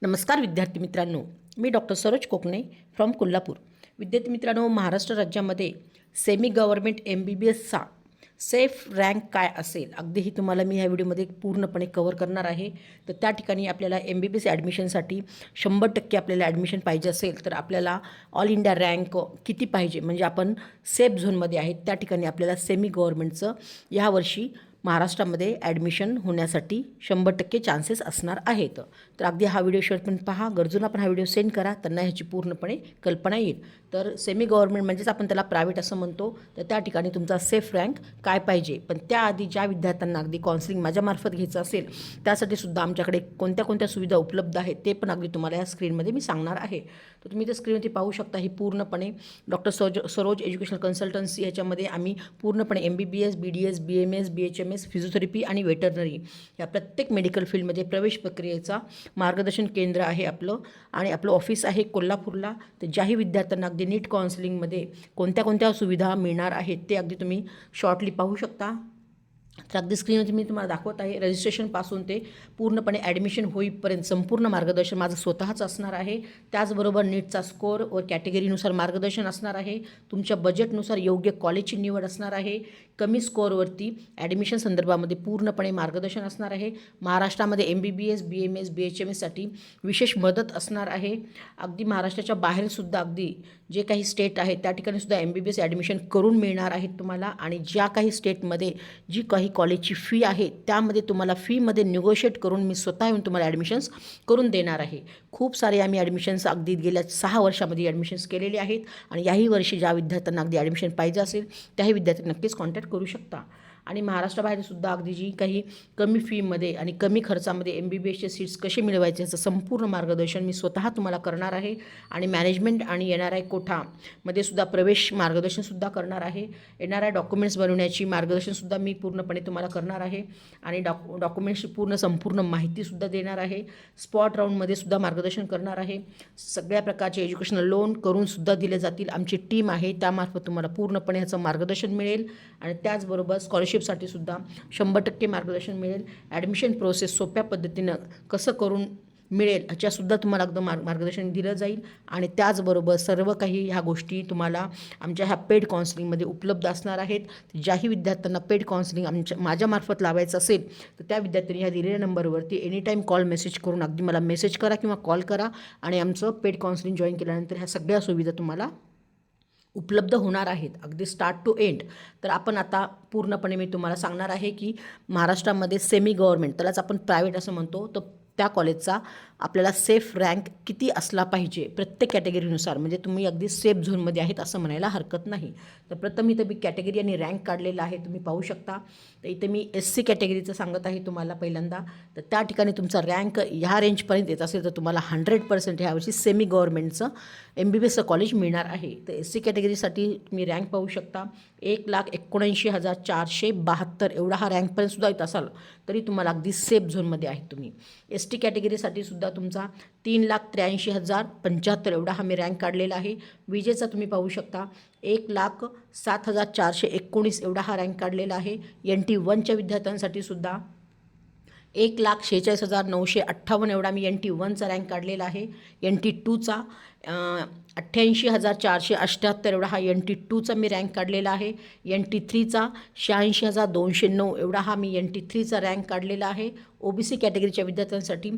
नमस्कार विद्यार्थी मित्रांनो, मी डॉक्टर सरोज कोकणे फ्रॉम कोल्हापूर. विद्यार्थी मित्रांनो, महाराष्ट्र राज्यामध्ये सेमी गव्हर्नमेंट MBBSचा सेफ रँक काय असेल, अगदी ही तुम्हाला मी ह्या व्हिडिओमध्ये पूर्णपणे कव्हर करणार आहे. तर त्या ठिकाणी आपल्याला MBBS ॲडमिशनसाठी 100% आपल्याला ॲडमिशन पाहिजे असेल तर आपल्याला ऑल इंडिया रँक किती पाहिजे, म्हणजे आपण सेफ झोनमध्ये आहेत त्या ठिकाणी आपल्याला सेमी गव्हर्नमेंटचं यावर्षी महाराष्ट्रामध्ये ॲडमिशन होण्यासाठी 100% चान्सेस असणार आहेत. तर अगदी हा व्हिडिओ शेवटपर्यंत पहा. गरजूंना पण हा व्हिडिओ सेंड करा, त्यांना ह्याची पूर्णपणे कल्पना येईल. तर सेमी गव्हर्नमेंट म्हणजेच आपण त्याला प्रायव्हेट असं म्हणतो. तर त्या ठिकाणी तुमचा सेफ रँक काय पाहिजे, पण त्याआधी ज्या विद्यार्थ्यांना अगदी काउन्सिलिंग माझ्यामार्फत घ्यायचं असेल त्यासाठी सुद्धा आमच्याकडे कोणत्या कोणत्या सुविधा उपलब्ध आहेत ते पण अगदी तुम्हाला या स्क्रीनमध्ये मी सांगणार आहे. तर तुम्ही त्या स्क्रीनवरती पाहू शकता. ही पूर्णपणे डॉक्टर सरोज एज्युकेशनल कन्सल्टन्सी ह्याच्यामध्ये आम्ही पूर्णपणे MBBS, BDS, BMS, BHMS, physiotherapy आणि वेटरनरी या प्रत्येक मेडिकल फील्डमध्ये प्रवेश प्रक्रियेचा मार्गदर्शन केंद्र आहे आपलं. आणि आपलं ऑफिस आहे कोल्हापूरला. तर ज्याही विद्यार्थ्यांना अगदी नीट काउन्सिलिंगमध्ये कोणत्या कोणत्या सुविधा मिळणार आहेत ते अगदी तुम्ही शॉर्टली पाहू शकता. तर अगदी स्क्रीनवरती मी तुम्हाला दाखवत आहे. रजिस्ट्रेशनपासून ते पूर्णपणे ॲडमिशन होईपर्यंत संपूर्ण मार्गदर्शन माझं स्वतःच असणार आहे. त्याचबरोबर नीटचा स्कोअर व कॅटेगरीनुसार मार्गदर्शन असणार आहे. तुमच्या बजेटनुसार योग्य कॉलेजची निवड असणार आहे. कमी स्कोअरवरती ॲडमिशन संदर्भामध्ये पूर्णपणे मार्गदर्शन असणार आहे. महाराष्ट्रामध्ये MBBS, BMS, BHMSसाठी विशेष मदत असणार आहे. अगदी महाराष्ट्राच्या बाहेरसुद्धा अगदी जे काही स्टेट आहेत त्या ठिकाणीसुद्धा MBBS ॲडमिशन करून मिळणार आहेत तुम्हाला. आणि ज्या काही स्टेटमध्ये जी काही कॉलेजची फी आहे त्यामध्ये तुम्हाला फीमध्ये निगोशिएट करून मी स्वतः येऊन तुम्हाला ॲडमिशन्स करून देणार आहे. खूप सारे आम्ही ॲडमिशन्स अगदी गेल्या 6 वर्षामध्ये ॲडमिशन्स केलेले आहेत. आणि याही वर्षी ज्या विद्यार्थ्यांना अगदी ॲडमिशन पाहिजे असेल त्याही विद्यार्थी नक्कीच कॉन्टॅक्ट करू शकता. आणि महाराष्ट्राबाहेरसुद्धा अगदी जी काही कमी फीमध्ये आणि कमी खर्चामध्ये MBBSचे सीट्स कसे मिळवायचे याचं संपूर्ण मार्गदर्शन मी स्वतः तुम्हाला करणार आहे. आणि मॅनेजमेंट आणि NRI कोठामध्ये सुद्धा प्रवेश मार्गदर्शनसुद्धा करणार आहे. NRI डॉक्युमेंट्स बनवण्याची मार्गदर्शनसुद्धा मी पूर्णपणे तुम्हाला करणार आहे. आणि डॉक्युमेंट्सची संपूर्ण माहितीसुद्धा देणार आहे. स्पॉट राऊंडमध्ये सुद्धा मार्गदर्शन करणार आहे. सगळ्या प्रकारचे एज्युकेशनल लोन करूनसुद्धा दिले जातील. आमची टीम आहे त्यामार्फत तुम्हाला पूर्णपणे ह्याचं मार्गदर्शन मिळेल. आणि त्याचबरोबर स्कॉलरशिपसाठी सुद्धा 100% मार्गदर्शन मिळेल. ॲडमिशन प्रोसेस सोप्या पद्धतीनं कसं करून मिळेल ह्याच्यासुद्धा तुम्हाला अगदी मार्गदर्शन दिलं जाईल. आणि त्याचबरोबर सर्व काही ह्या गोष्टी तुम्हाला आमच्या ह्या पेड काउन्सिलिंगमध्ये उपलब्ध असणार आहेत. ज्याही विद्यार्थ्यांना पेड काउन्सिलिंग माझ्यामार्फत लावायचं असेल तर त्या विद्यार्थ्यांनी ह्या दिलेल्या नंबरवरती एनीटाईम कॉल मेसेज करून अगदी मला मेसेज करा किंवा कॉल करा. आणि आमचं पेड काउन्सिलिंग जॉईन केल्यानंतर ह्या सगळ्या सुविधा तुम्हाला उपलब्ध होणार आहेत अगदी स्टार्ट टू एंड. तर आपण आता पूर्णपणे मी तुम्हाला सांगणार आहे की महाराष्ट्रामध्ये सेमी गव्हर्नमेंट, त्यालाच आपण प्रायव्हेट असं म्हणतो, तर त्या कॉलेजचा आपल्याला सेफ रँक किती असला पाहिजे प्रत्येक कॅटेगरीनुसार, म्हणजे तुम्ही अगदी सेफ झोनमध्ये आहेत असं म्हणायला हरकत नाही. तर प्रथम इथं मी कॅटेगरी आणि रँक काढलेला आहे, तुम्ही पाहू शकता. तर इथे मी SC कॅटेगरीचं सांगत आहे तुम्हाला पहिल्यांदा. तर त्या ठिकाणी तुमचा रँक ह्या रेंजपर्यंत येत असेल तर तुम्हाला 100% ह्यावर्षी सेमी गव्हर्नमेंटचं MBBSचं कॉलेज मिळणार आहे. तर SC कॅटेगरीसाठी तुम्ही रँक पाहू शकता. 1,79,472 एवढा हा रँकपर्यंतसुद्धा येत असाल तरी तुम्हाला अगदी सेफ झोनमध्ये आहे तुम्ही. ST कॅटेगरीसाठी सुद्धा तुमचा 3,83,075 एवढा हा मी रँक काढलेला आहे. विजेचा तुम्ही पाहू शकता 1,07,419 एवढा हा रँक काढलेला आहे. NT 1च्या विद्यार्थ्यांसाठी सुद्धा 1,46,958 एवढा मी NT 1चा रँक काढलेला आहे. NT 2चा 88,478 एवढा हा NT 2चा मी रँक काढलेला आहे. NT 3चा 86,209 एवढा हा मी NT 3चा रँक काढलेला आहे. OBC कॅटेगरीच्या विद्यार्थ्यांसाठी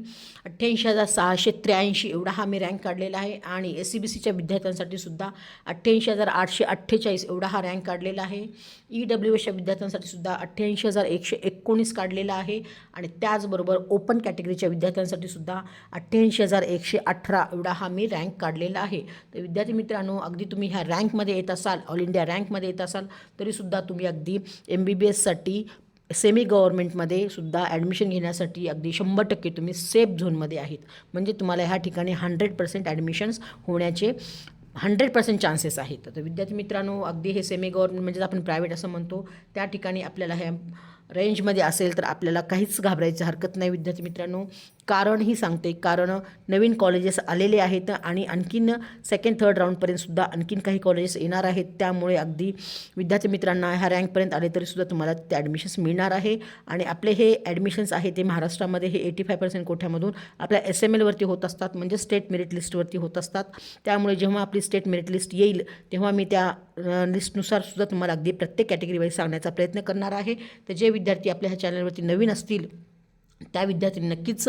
88,683 एवढा हा मी रँक काढलेला आहे. आणि SCBCच्या विद्यार्थ्यांसाठी सुद्धा 88,848 एवढा हा रँक काढलेला आहे. EWSच्या विद्यार्थ्यांसाठी सुद्धा 88,119 काढलेला आहे. आणि त्याचबरोबर ओपन कॅटेगरीच्या विद्यार्थ्यांसाठी सुद्धा 88,118 एवढा हा मी रँक काढलेला आहे. तर विद्यार्थी मित्रांनो, अगदी तुम्ही ह्या रँकमध्ये येत असाल, ऑल इंडिया रँकमध्ये येत असाल तरीसुद्धा तुम्ही अगदी MBBSसाठी सेमी गव्हर्नमेंटमध्ये सुद्धा ॲडमिशन घेण्यासाठी अगदी 100% तुम्ही सेफ झोनमध्ये आहेत. म्हणजे तुम्हाला ह्या ठिकाणी 100% ॲडमिशन्स होण्याचे 100% चान्सेस आहेत. तर विद्यार्थी मित्रांनो, अगदी हे सेमी गव्हर्नमेंट म्हणजे आपण प्रायव्हेट असं म्हणतो त्या ठिकाणी आपल्याला ह्या रेंजमध्ये असेल तर आपल्याला काहीच घाबरायचं हरकत नाही. विद्यार्थी मित्रांनो, कारणही सांगते. कारण नवीन कॉलेजेस आलेले आहेत आणि आणखीन सेकंड थर्ड राऊंडपर्यंतसुद्धा आणखीन काही कॉलेजेस येणार आहेत. त्यामुळे अगदी विद्यार्थी मित्रांना ह्या रँकपर्यंत आले तरीसुद्धा तुम्हाला ते ॲडमिशन्स मिळणार आहे. आणि आपले हे ॲडमिशन्स आहे ते महाराष्ट्रामध्ये हे 85% कोठ्यामधून आपल्या SMLवरती होत असतात, म्हणजे स्टेट मेरिट लिस्टवरती होत असतात. त्यामुळे जेव्हा आपली स्टेट मेरिट लिस्ट येईल तेव्हा मी त्या लिस्टनुसार सुद्धा तुम्हाला अगदी प्रत्येक कॅटेगरी वाईज सांगण्याचा प्रयत्न करणार आहे. तर जे विद्यार्थी आपल्या ह्या चॅनलवरती नवीन असतील त्या विद्यार्थ्यांनी नक्कीच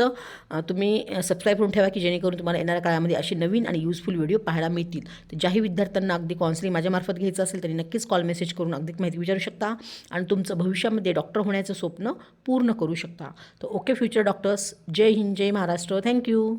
तुम्ही सबस्क्राईब करून ठेवा, की जेणेकरून तुम्हाला येणाऱ्या काळामध्ये अशी नवीन आणि यूजफुल व्हिडिओ पाहायला मिळतील. तर ज्याही विद्यार्थ्यांना अगदी काउन्सिलिंग माझ्यामार्फत घ्यायचं असेल त्यांनी नक्कीच कॉल मेसेज करून अगदी माहिती विचारू शकता आणि तुमचं भविष्यामध्ये डॉक्टर होण्याचं स्वप्न पूर्ण करू शकता. तर ओके फ्युचर डॉक्टर्स, जय हिंद, जय महाराष्ट्र. थँक्यू.